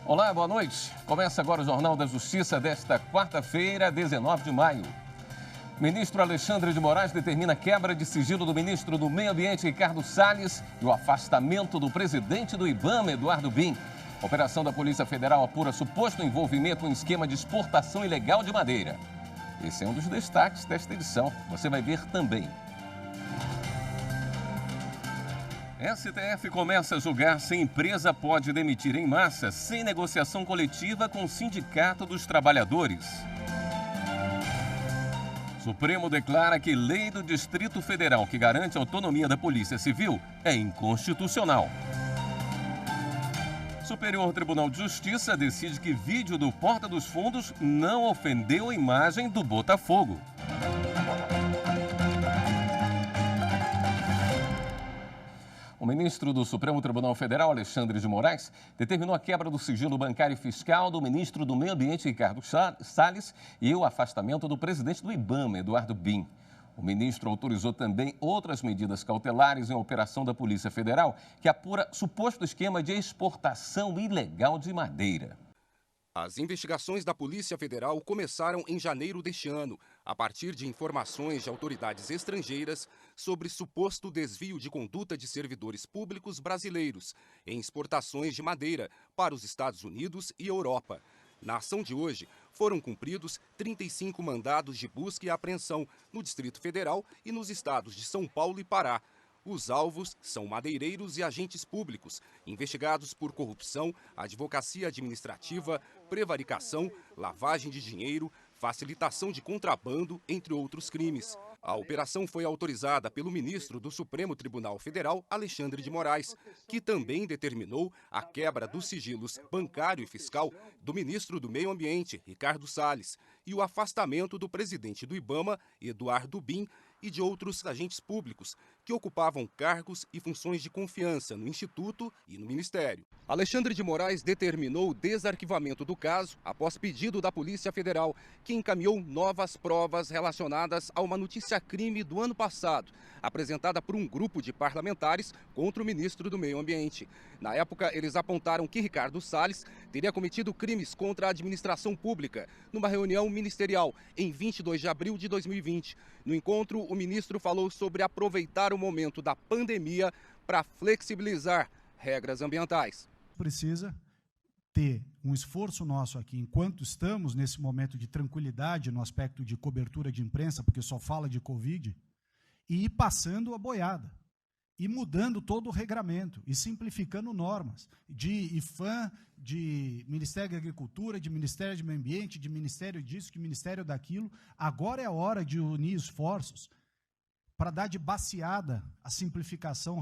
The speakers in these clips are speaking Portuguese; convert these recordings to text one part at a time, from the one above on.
Olá, boa noite. Começa agora o Jornal da Justiça desta quarta-feira, 19 de maio. Ministro Alexandre de Moraes determina a quebra de sigilo do ministro do Meio Ambiente, Ricardo Salles, e o afastamento do presidente do IBAMA, Eduardo Bin. A operação da Polícia Federal apura suposto envolvimento em esquema de exportação ilegal de madeira. Esse é um dos destaques desta edição. Você vai ver também. STF começa a julgar se a empresa pode demitir em massa sem negociação coletiva com o Sindicato dos Trabalhadores. Supremo declara que lei do Distrito Federal que garante a autonomia da Polícia Civil é inconstitucional. Superior Tribunal de Justiça decide que vídeo do Porta dos Fundos não ofendeu a imagem do Botafogo. O ministro do Supremo Tribunal Federal, Alexandre de Moraes, determinou a quebra do sigilo bancário e fiscal do ministro do Meio Ambiente, Ricardo Salles, e o afastamento do presidente do IBAMA, Eduardo Bin. O ministro autorizou também outras medidas cautelares em operação da Polícia Federal, que apura suposto esquema de exportação ilegal de madeira. As investigações da Polícia Federal começaram em janeiro deste ano, a partir de informações de autoridades estrangeiras sobre suposto desvio de conduta de servidores públicos brasileiros em exportações de madeira para os Estados Unidos e Europa. Na ação de hoje, foram cumpridos 35 mandados de busca e apreensão no Distrito Federal e nos estados de São Paulo e Pará. Os alvos são madeireiros e agentes públicos, investigados por corrupção, advocacia administrativa, prevaricação, lavagem de dinheiro, facilitação de contrabando, entre outros crimes. A operação foi autorizada pelo ministro do Supremo Tribunal Federal, Alexandre de Moraes, que também determinou a quebra dos sigilos bancário e fiscal do ministro do Meio Ambiente, Ricardo Salles, e o afastamento do presidente do IBAMA, Eduardo Bin, e de outros agentes públicos que ocupavam cargos e funções de confiança no Instituto e no Ministério. Alexandre de Moraes determinou o desarquivamento do caso após pedido da Polícia Federal, que encaminhou novas provas relacionadas a uma notícia-crime do ano passado, apresentada por um grupo de parlamentares contra o ministro do Meio Ambiente. Na época, eles apontaram que Ricardo Salles teria cometido crimes contra a administração pública numa reunião ministerial em 22 de abril de 2020. No encontro, o ministro falou sobre aproveitar o momento da pandemia para flexibilizar regras ambientais. Precisa ter um esforço nosso aqui, enquanto estamos nesse momento de tranquilidade no aspecto de cobertura de imprensa, porque só fala de Covid, e ir passando a boiada, e mudando todo o regramento, e simplificando normas, de IFAM, de Ministério da Agricultura, de Ministério do Meio Ambiente, de Ministério disso, de Ministério daquilo. Agora é a hora de unir esforços para dar de baseada a simplificação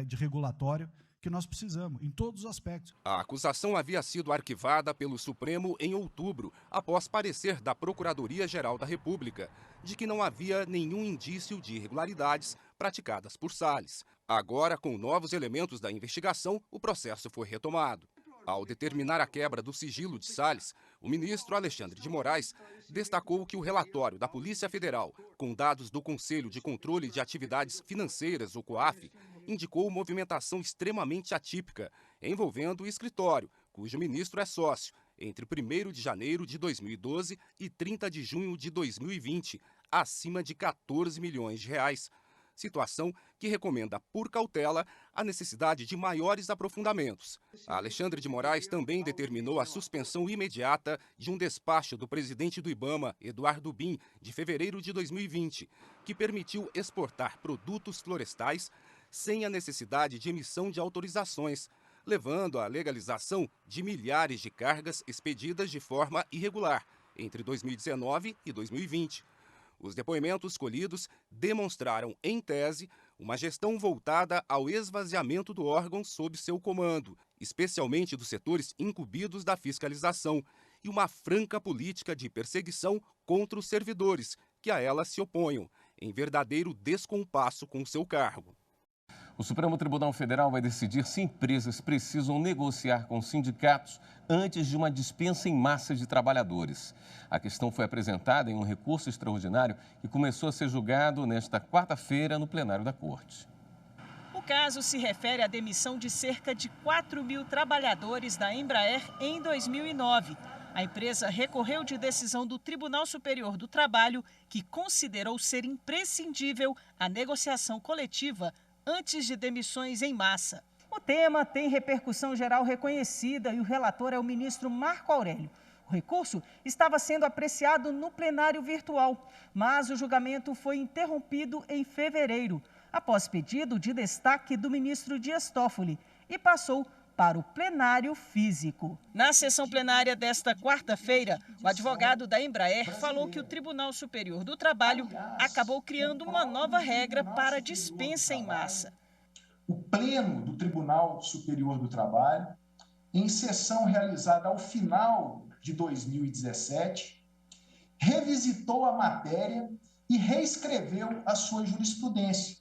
de regulatório que nós precisamos, em todos os aspectos. A acusação havia sido arquivada pelo Supremo em outubro, após parecer da Procuradoria-Geral da República, de que não havia nenhum indício de irregularidades praticadas por Salles. Agora, com novos elementos da investigação, o processo foi retomado. Ao determinar a quebra do sigilo de Salles, o ministro Alexandre de Moraes destacou que o relatório da Polícia Federal, com dados do Conselho de Controle de Atividades Financeiras, o COAF, indicou movimentação extremamente atípica, envolvendo o escritório, cujo ministro é sócio, entre 1º de janeiro de 2012 e 30 de junho de 2020, acima de 14 milhões de reais. Situação que recomenda, por cautela, a necessidade de maiores aprofundamentos. Alexandre de Moraes também determinou a suspensão imediata de um despacho do presidente do IBAMA, Eduardo Bin, de fevereiro de 2020, que permitiu exportar produtos florestais sem a necessidade de emissão de autorizações, levando à legalização de milhares de cargas expedidas de forma irregular entre 2019 e 2020. Os depoimentos colhidos demonstraram, em tese, uma gestão voltada ao esvaziamento do órgão sob seu comando, especialmente dos setores incumbidos da fiscalização, e uma franca política de perseguição contra os servidores, que a ela se oponham, em verdadeiro descompasso com seu cargo. O Supremo Tribunal Federal vai decidir se empresas precisam negociar com sindicatos antes de uma dispensa em massa de trabalhadores. A questão foi apresentada em um recurso extraordinário que começou a ser julgado nesta quarta-feira no plenário da Corte. O caso se refere à demissão de cerca de 4.000 trabalhadores da Embraer em 2009. A empresa recorreu de decisão do Tribunal Superior do Trabalho, que considerou ser imprescindível a negociação coletiva antes de demissões em massa. O tema tem repercussão geral reconhecida e o relator é o ministro Marco Aurélio. O recurso estava sendo apreciado no plenário virtual, mas o julgamento foi interrompido em fevereiro, após pedido de destaque do ministro Dias Toffoli, e passou para o plenário físico. Na sessão plenária desta quarta-feira, o advogado da Embraer falou que o Tribunal Superior do Trabalho acabou criando uma nova regra para dispensa em massa. O Pleno do Tribunal Superior do Trabalho, em sessão realizada ao final de 2017, revisitou a matéria e reescreveu a sua jurisprudência,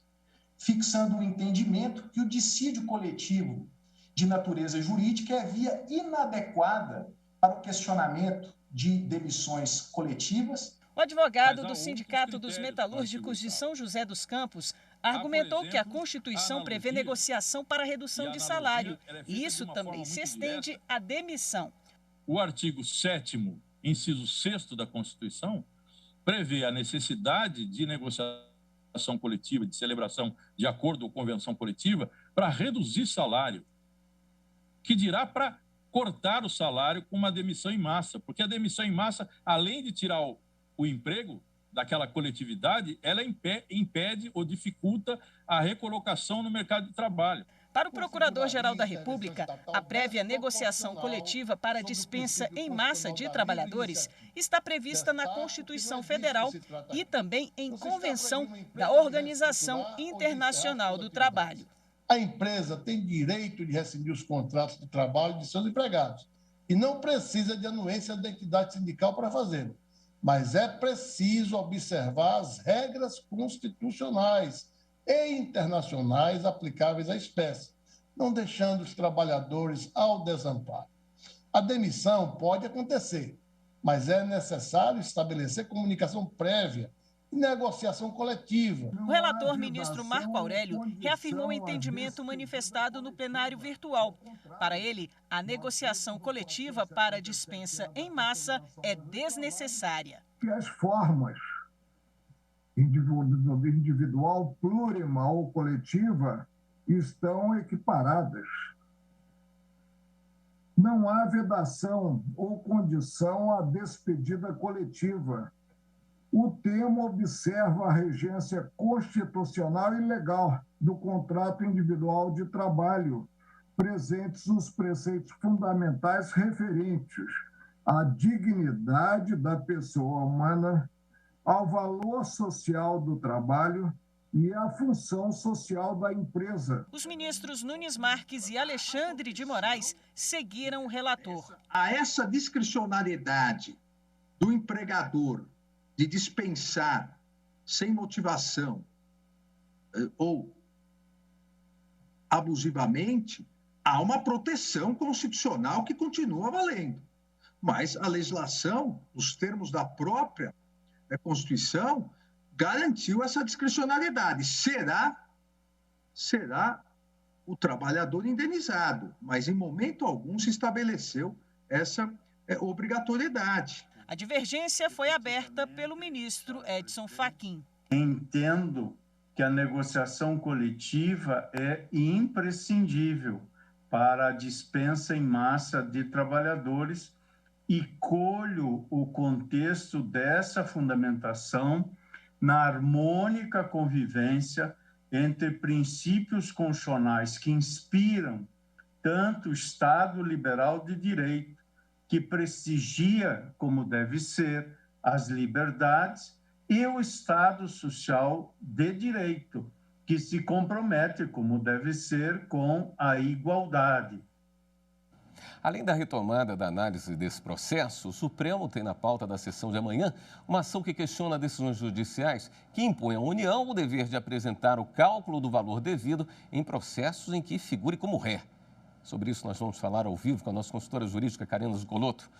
fixando o entendimento que o dissídio coletivo de natureza jurídica é via inadequada para o questionamento de demissões coletivas. O advogado do Sindicato dos Metalúrgicos de São José dos Campos argumentou que a Constituição prevê negociação para redução de salário e isso também se estende à demissão. O artigo 7º, inciso 6º da Constituição, prevê a necessidade de negociação coletiva, de celebração de acordo ou convenção coletiva para reduzir salário, que dirá para cortar o salário com uma demissão em massa, porque a demissão em massa, além de tirar o emprego daquela coletividade, ela impede ou dificulta a recolocação no mercado de trabalho. Para o Procurador-Geral da República, a prévia negociação coletiva para dispensa em massa de trabalhadores está prevista na Constituição Federal e também em convenção da Organização Internacional do Trabalho. A empresa tem direito de rescindir os contratos de trabalho de seus empregados e não precisa de anuência da entidade sindical para fazê-lo. Mas é preciso observar as regras constitucionais e internacionais aplicáveis à espécie, não deixando os trabalhadores ao desamparo. A demissão pode acontecer, mas é necessário estabelecer comunicação prévia e negociação coletiva. O relator ministro Marco Aurélio reafirmou o entendimento manifestado no plenário virtual. Para ele, a negociação coletiva para dispensa em massa é desnecessária. Que as formas individual, plurimal ou coletiva estão equiparadas. Não há vedação ou condição à despedida coletiva. O termo observa a regência constitucional e legal do contrato individual de trabalho, presentes os preceitos fundamentais referentes à dignidade da pessoa humana, ao valor social do trabalho e à função social da empresa. Os ministros Nunes Marques e Alexandre de Moraes seguiram o relator. A essa discricionariedade do empregador de dispensar sem motivação ou abusivamente, há uma proteção constitucional que continua valendo. Mas a legislação, nos termos da própria Constituição, garantiu essa discricionariedade. Será o trabalhador indenizado, mas em momento algum se estabeleceu essa obrigatoriedade. A divergência foi aberta pelo ministro Edson Fachin. Entendo que a negociação coletiva é imprescindível para a dispensa em massa de trabalhadores e colho o contexto dessa fundamentação na harmônica convivência entre princípios constitucionais que inspiram tanto o Estado liberal de direito, que prestigia, como deve ser, as liberdades, e o Estado social de direito, que se compromete, como deve ser, com a igualdade. Além da retomada da análise desse processo, o Supremo tem na pauta da sessão de amanhã uma ação que questiona decisões judiciais que impõem à União o dever de apresentar o cálculo do valor devido em processos em que figure como ré. Sobre isso nós vamos falar ao vivo com a nossa consultora jurídica, Karina Zucolotto.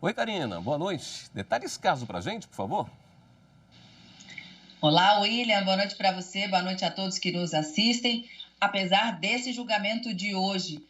Oi, Karina, boa noite. Detalhe esse caso para a gente, por favor. Olá, William, boa noite para você, boa noite a todos que nos assistem. apesar desse julgamento de hoje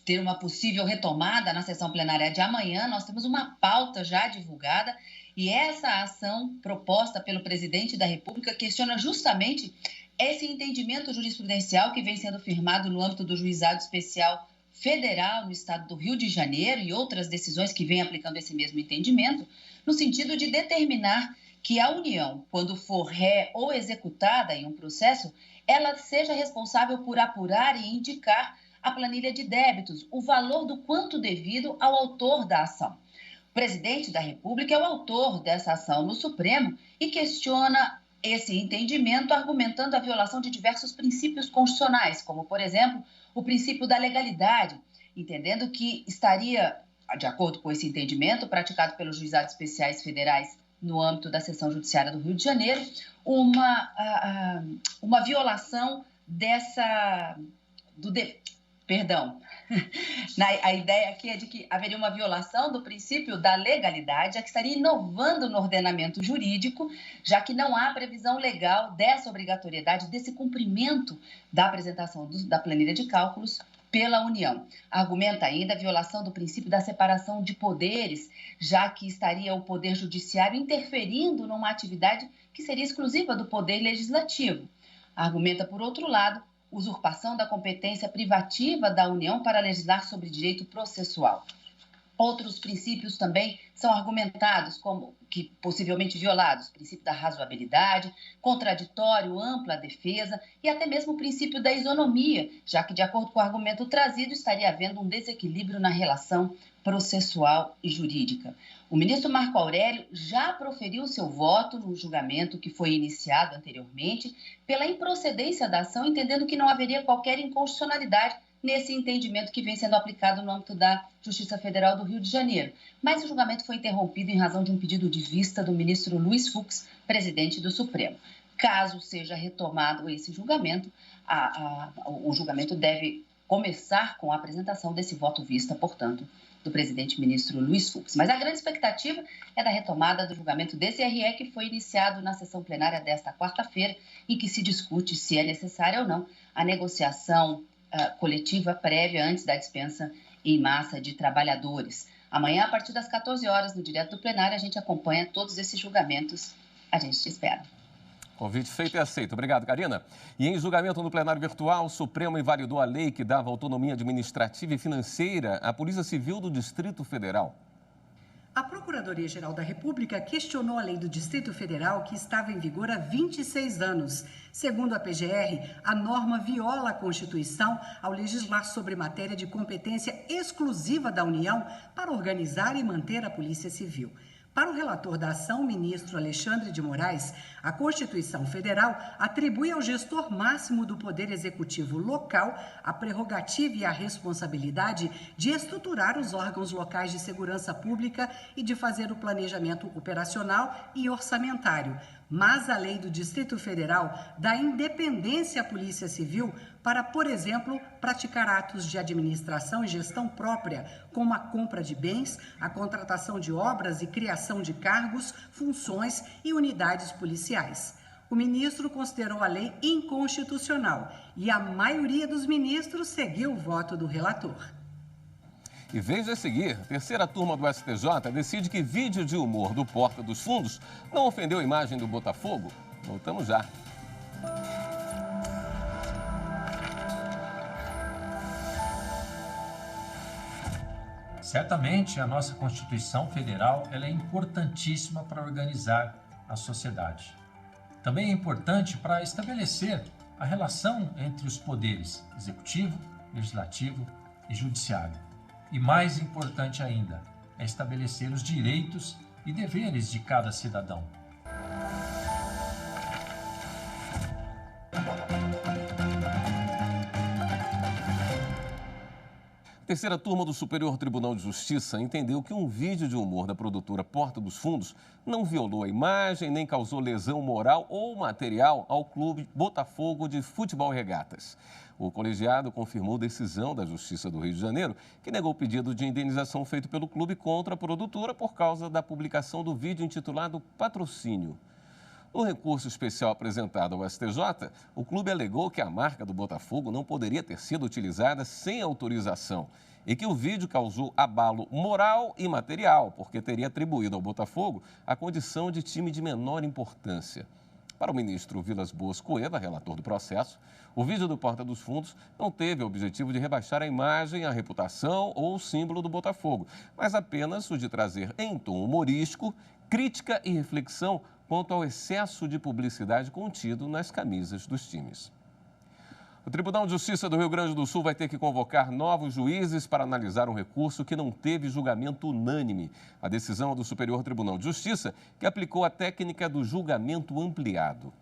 ter uma possível retomada na sessão plenária de amanhã, nós temos uma pauta já divulgada e essa ação proposta pelo presidente da República questiona justamente esse entendimento jurisprudencial que vem sendo firmado no âmbito do Juizado Especial Federal no estado do Rio de Janeiro e outras decisões que vêm aplicando esse mesmo entendimento, no sentido de determinar que a União, quando for ré ou executada em um processo, ela seja responsável por apurar e indicar a planilha de débitos, o valor do quanto devido ao autor da ação. O presidente da República é o autor dessa ação no Supremo e questiona esse entendimento argumentando a violação de diversos princípios constitucionais, como, por exemplo, o princípio da legalidade, entendendo que estaria, de acordo com esse entendimento, praticado pelos juizados especiais federais no âmbito da seção judiciária do Rio de Janeiro, uma violação a ideia aqui é de que haveria uma violação do princípio da legalidade, já que estaria inovando no ordenamento jurídico, já que não há previsão legal dessa obrigatoriedade, desse cumprimento da apresentação da planilha de cálculos pela União. Argumenta ainda a violação do princípio da separação de poderes, já que estaria o Poder Judiciário interferindo numa atividade que seria exclusiva do Poder Legislativo. Argumenta, por outro lado, usurpação da competência privativa da União para legislar sobre direito processual. Outros princípios também são argumentados como que possivelmente violados, o princípio da razoabilidade, contraditório, ampla defesa e até mesmo o princípio da isonomia, já que, de acordo com o argumento trazido, estaria havendo um desequilíbrio na relação processual e jurídica. O ministro Marco Aurélio já proferiu seu voto no julgamento que foi iniciado anteriormente pela improcedência da ação, entendendo que não haveria qualquer inconstitucionalidade nesse entendimento que vem sendo aplicado no âmbito da Justiça Federal do Rio de Janeiro. Mas o julgamento foi interrompido em razão de um pedido de vista do ministro Luiz Fux, presidente do Supremo. Caso seja retomado esse julgamento, o julgamento deve começar com a apresentação desse voto vista, portanto, do presidente ministro Luiz Fux. Mas a grande expectativa é da retomada do julgamento desse RE que foi iniciado na sessão plenária desta quarta-feira, em que se discute se é necessária ou não a negociação coletiva prévia antes da dispensa em massa de trabalhadores. Amanhã, a partir das 14 horas, no direto do plenário, a gente acompanha todos esses julgamentos. A gente te espera. Convite feito e aceito. Obrigado, Karina. E em julgamento no plenário virtual, o Supremo invalidou a lei que dava autonomia administrativa e financeira à Polícia Civil do Distrito Federal. A Procuradoria-Geral da República questionou a lei do Distrito Federal que estava em vigor há 26 anos. Segundo a PGR, a norma viola a Constituição ao legislar sobre matéria de competência exclusiva da União para organizar e manter a Polícia Civil. Para o relator da ação, o ministro Alexandre de Moraes, a Constituição Federal atribui ao gestor máximo do Poder Executivo local a prerrogativa e a responsabilidade de estruturar os órgãos locais de segurança pública e de fazer o planejamento operacional e orçamentário. Mas a lei do Distrito Federal dá independência à Polícia Civil para, por exemplo, praticar atos de administração e gestão própria, como a compra de bens, a contratação de obras e criação de cargos, funções e unidades policiais. O ministro considerou a lei inconstitucional e a maioria dos ministros seguiu o voto do relator. E veja a seguir, a terceira turma do STJ decide que vídeo de humor do Porta dos Fundos não ofendeu a imagem do Botafogo. Voltamos já. Certamente, a nossa Constituição Federal ela é importantíssima para organizar a sociedade. Também é importante para estabelecer a relação entre os poderes executivo, legislativo e judiciário. E mais importante ainda, é estabelecer os direitos e deveres de cada cidadão. A terceira turma do Superior Tribunal de Justiça entendeu que um vídeo de humor da produtora Porta dos Fundos não violou a imagem nem causou lesão moral ou material ao clube Botafogo de Futebol e Regatas. O colegiado confirmou decisão da Justiça do Rio de Janeiro, que negou o pedido de indenização feito pelo clube contra a produtora por causa da publicação do vídeo intitulado Patrocínio. No recurso especial apresentado ao STJ, o clube alegou que a marca do Botafogo não poderia ter sido utilizada sem autorização e que o vídeo causou abalo moral e material, porque teria atribuído ao Botafogo a condição de time de menor importância. Para o ministro Vilas Boas Cueva, relator do processo, o vídeo do Porta dos Fundos não teve o objetivo de rebaixar a imagem, a reputação ou o símbolo do Botafogo, mas apenas o de trazer em tom humorístico crítica e reflexão quanto ao excesso de publicidade contido nas camisas dos times. O Tribunal de Justiça do Rio Grande do Sul vai ter que convocar novos juízes para analisar um recurso que não teve julgamento unânime. A decisão do Superior Tribunal de Justiça, que aplicou a técnica do julgamento ampliado.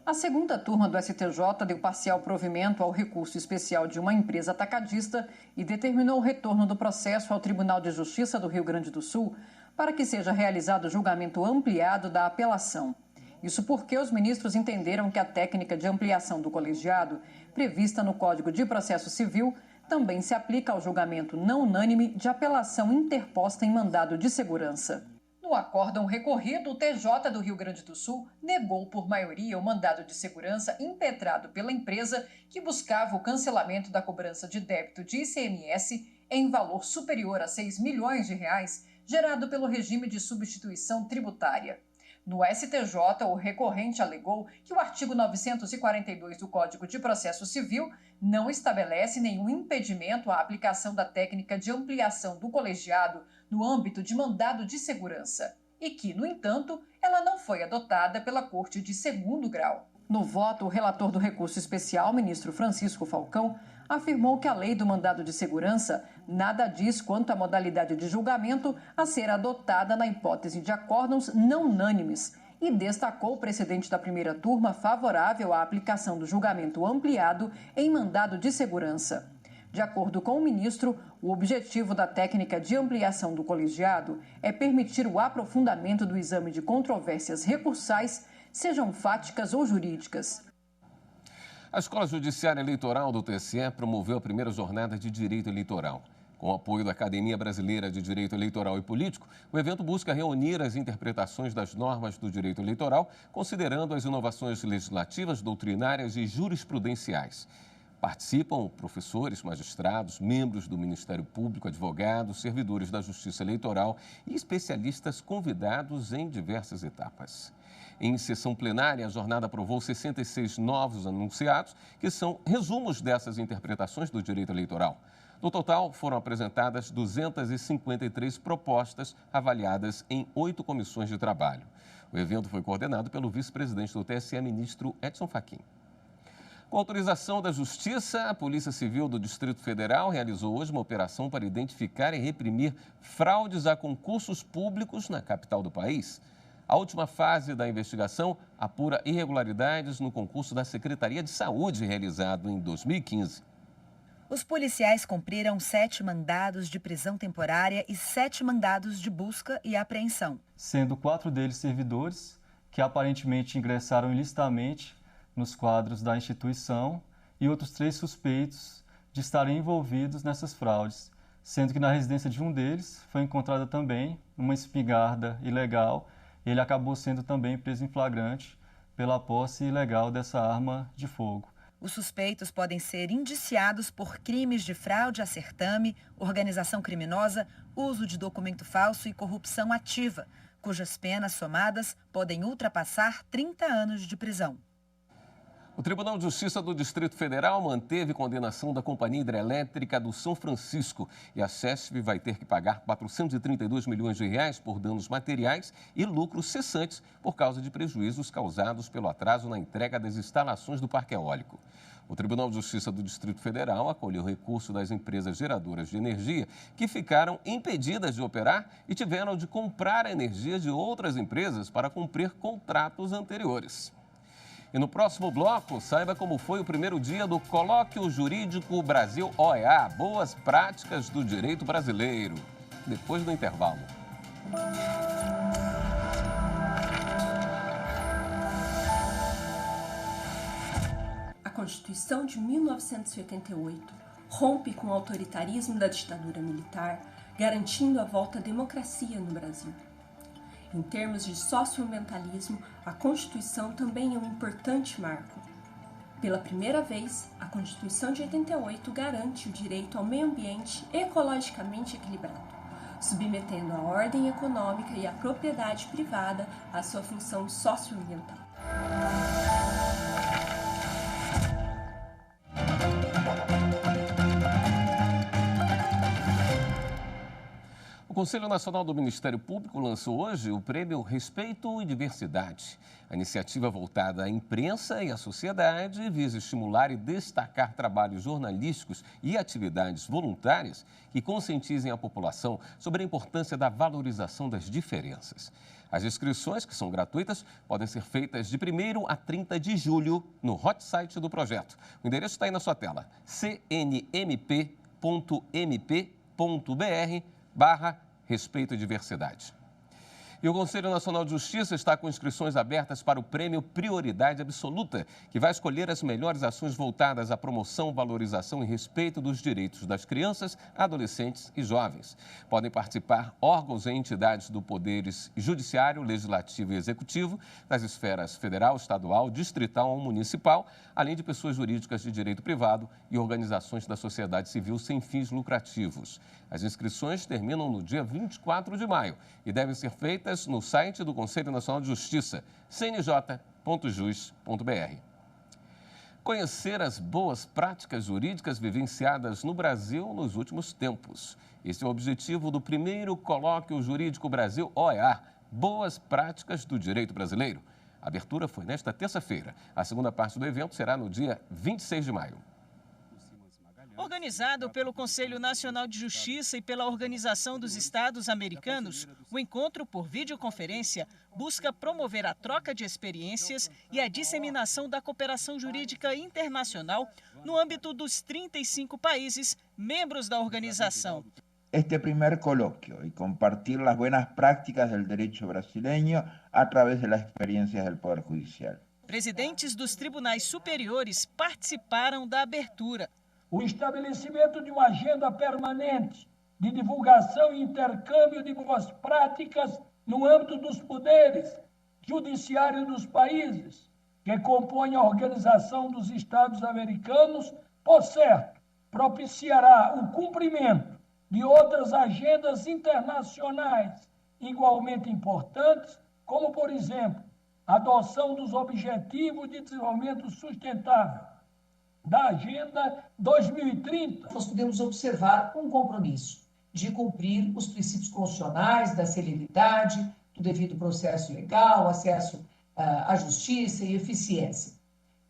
A segunda turma do STJ deu parcial provimento ao recurso especial de uma empresa atacadista e determinou o retorno do processo ao Tribunal de Justiça do Rio Grande do Sul para que seja realizado o julgamento ampliado da apelação. Isso porque os ministros entenderam que a técnica de ampliação do colegiado, prevista no Código de Processo Civil, também se aplica ao julgamento não unânime de apelação interposta em mandado de segurança. No acórdão recorrido, o TJ do Rio Grande do Sul negou por maioria o mandado de segurança impetrado pela empresa que buscava o cancelamento da cobrança de débito de ICMS em valor superior a 6 milhões de reais, gerado pelo regime de substituição tributária. No STJ, o recorrente alegou que o artigo 942 do Código de Processo Civil não estabelece nenhum impedimento à aplicação da técnica de ampliação do colegiado no âmbito de mandado de segurança e que, no entanto, ela não foi adotada pela Corte de Segundo Grau. No voto, o relator do recurso especial, ministro Francisco Falcão, afirmou que a lei do mandado de segurança nada diz quanto à modalidade de julgamento a ser adotada na hipótese de acórdãos não unânimes e destacou o precedente da primeira turma favorável à aplicação do julgamento ampliado em mandado de segurança. De acordo com o ministro, o objetivo da técnica de ampliação do colegiado é permitir o aprofundamento do exame de controvérsias recursais, sejam fáticas ou jurídicas. A Escola Judiciária Eleitoral do TSE promoveu a primeira jornada de Direito Eleitoral. Com o apoio da Academia Brasileira de Direito Eleitoral e Político, o evento busca reunir as interpretações das normas do direito eleitoral, considerando as inovações legislativas, doutrinárias e jurisprudenciais. Participam professores, magistrados, membros do Ministério Público, advogados, servidores da Justiça Eleitoral e especialistas convidados em diversas etapas. Em sessão plenária, a jornada aprovou 66 novos anunciados, que são resumos dessas interpretações do direito eleitoral. No total, foram apresentadas 253 propostas avaliadas em 8 comissões de trabalho. O evento foi coordenado pelo vice-presidente do TSE, ministro Edson Fachin. Com autorização da Justiça, a Polícia Civil do Distrito Federal realizou hoje uma operação para identificar e reprimir fraudes a concursos públicos na capital do país. A última fase da investigação apura irregularidades no concurso da Secretaria de Saúde, realizado em 2015. Os policiais cumpriram 7 mandados de prisão temporária e 7 mandados de busca e apreensão. Sendo 4 deles servidores, que aparentemente ingressaram ilicitamente nos quadros da instituição, e outros 3 suspeitos de estarem envolvidos nessas fraudes, sendo que na residência de um deles foi encontrada também uma espingarda ilegal. Ele acabou sendo também preso em flagrante pela posse ilegal dessa arma de fogo. Os suspeitos podem ser indiciados por crimes de fraude a certame, organização criminosa, uso de documento falso e corrupção ativa, cujas penas somadas podem ultrapassar 30 anos de prisão. O Tribunal de Justiça do Distrito Federal manteve condenação da Companhia Hidrelétrica do São Francisco e a CESP vai ter que pagar 432 milhões de reais por danos materiais e lucros cessantes por causa de prejuízos causados pelo atraso na entrega das instalações do parque eólico. O Tribunal de Justiça do Distrito Federal acolheu o recurso das empresas geradoras de energia que ficaram impedidas de operar e tiveram de comprar a energia de outras empresas para cumprir contratos anteriores. E no próximo bloco, saiba como foi o primeiro dia do Colóquio Jurídico Brasil OEA, Boas Práticas do Direito Brasileiro. Depois do intervalo. A Constituição de 1988 rompe com o autoritarismo da ditadura militar, garantindo a volta à democracia no Brasil. Em termos de socioambientalismo, a Constituição também é um importante marco. Pela primeira vez, a Constituição de 88 garante o direito ao meio ambiente ecologicamente equilibrado, submetendo a ordem econômica e a propriedade privada à sua função socioambiental. O Conselho Nacional do Ministério Público lançou hoje o Prêmio Respeito e Diversidade. A iniciativa voltada à imprensa e à sociedade visa estimular e destacar trabalhos jornalísticos e atividades voluntárias que conscientizem a população sobre a importância da valorização das diferenças. As inscrições, que são gratuitas, podem ser feitas de 1º a 30 de julho no hot site do projeto. O endereço está aí na sua tela, cnmp.mp.br/respeito e diversidade. E o Conselho Nacional de Justiça está com inscrições abertas para o Prêmio Prioridade Absoluta, que vai escolher as melhores ações voltadas à promoção, valorização e respeito dos direitos das crianças, adolescentes e jovens. Podem participar órgãos e entidades do Poderes Judiciário, Legislativo e Executivo, das esferas federal, estadual, distrital ou municipal, além de pessoas jurídicas de direito privado e organizações da sociedade civil sem fins lucrativos. As inscrições terminam no dia 24 de maio e devem ser feitas no site do Conselho Nacional de Justiça, cnj.jus.br. Conhecer as boas práticas jurídicas vivenciadas no Brasil nos últimos tempos. Esse é o objetivo do primeiro Colóquio Jurídico Brasil OEA, Boas Práticas do Direito Brasileiro. A abertura foi nesta terça-feira. A segunda parte do evento será no dia 26 de maio. Organizado pelo Conselho Nacional de Justiça e pela Organização dos Estados Americanos, o encontro por videoconferência busca promover a troca de experiências e a disseminação da cooperação jurídica internacional no âmbito dos 35 países membros da organização. Este primer coloquio y compartir las buenas prácticas del derecho brasileño a través de las experiencias del Poder Judicial. Presidentes dos tribunais superiores participaram da abertura. O estabelecimento de uma agenda permanente de divulgação e intercâmbio de boas práticas no âmbito dos poderes judiciários dos países que compõem a Organização dos Estados Americanos, por certo, propiciará o cumprimento de outras agendas internacionais igualmente importantes, como, por exemplo, a adoção dos Objetivos de Desenvolvimento Sustentável, da Agenda 2030. Nós podemos observar um compromisso de cumprir os princípios constitucionais da celeridade, do devido processo legal, acesso à justiça e eficiência.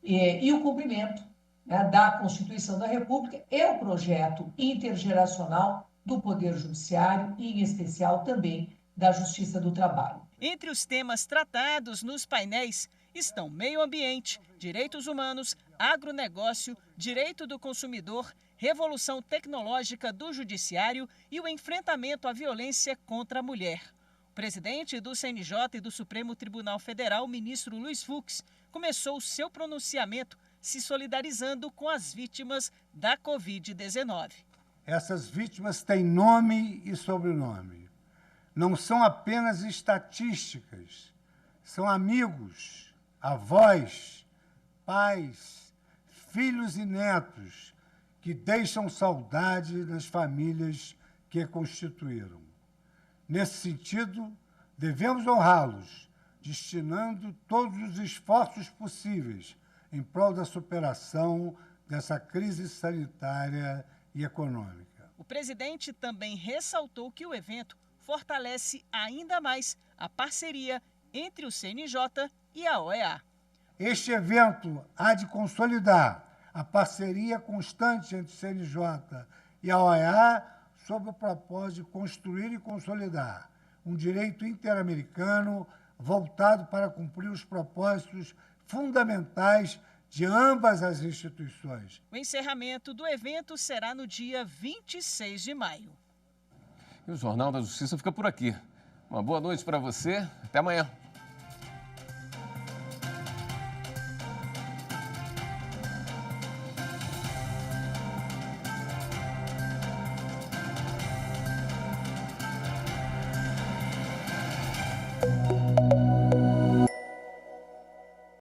E o cumprimento, né, da Constituição da República e o projeto intergeracional do Poder Judiciário e, em especial, também da Justiça do Trabalho. Entre os temas tratados nos painéis estão meio ambiente, direitos humanos, agronegócio, direito do consumidor, revolução tecnológica do judiciário e o enfrentamento à violência contra a mulher. O presidente do CNJ e do Supremo Tribunal Federal, ministro Luiz Fux, começou seu pronunciamento se solidarizando com as vítimas da Covid-19. Essas vítimas têm nome e sobrenome. Não são apenas estatísticas, são amigos, avós, pais, filhos e netos que deixam saudade das famílias que constituíram. Nesse sentido, devemos honrá-los, destinando todos os esforços possíveis em prol da superação dessa crise sanitária e econômica. O presidente também ressaltou que o evento fortalece ainda mais a parceria entre o CNJ e a OEA. Este evento há de consolidar a parceria constante entre o CNJ e a OEA sob o propósito de construir e consolidar um direito interamericano voltado para cumprir os propósitos fundamentais de ambas as instituições. O encerramento do evento será no dia 26 de maio. E o Jornal da Justiça fica por aqui. Uma boa noite para você. Até amanhã.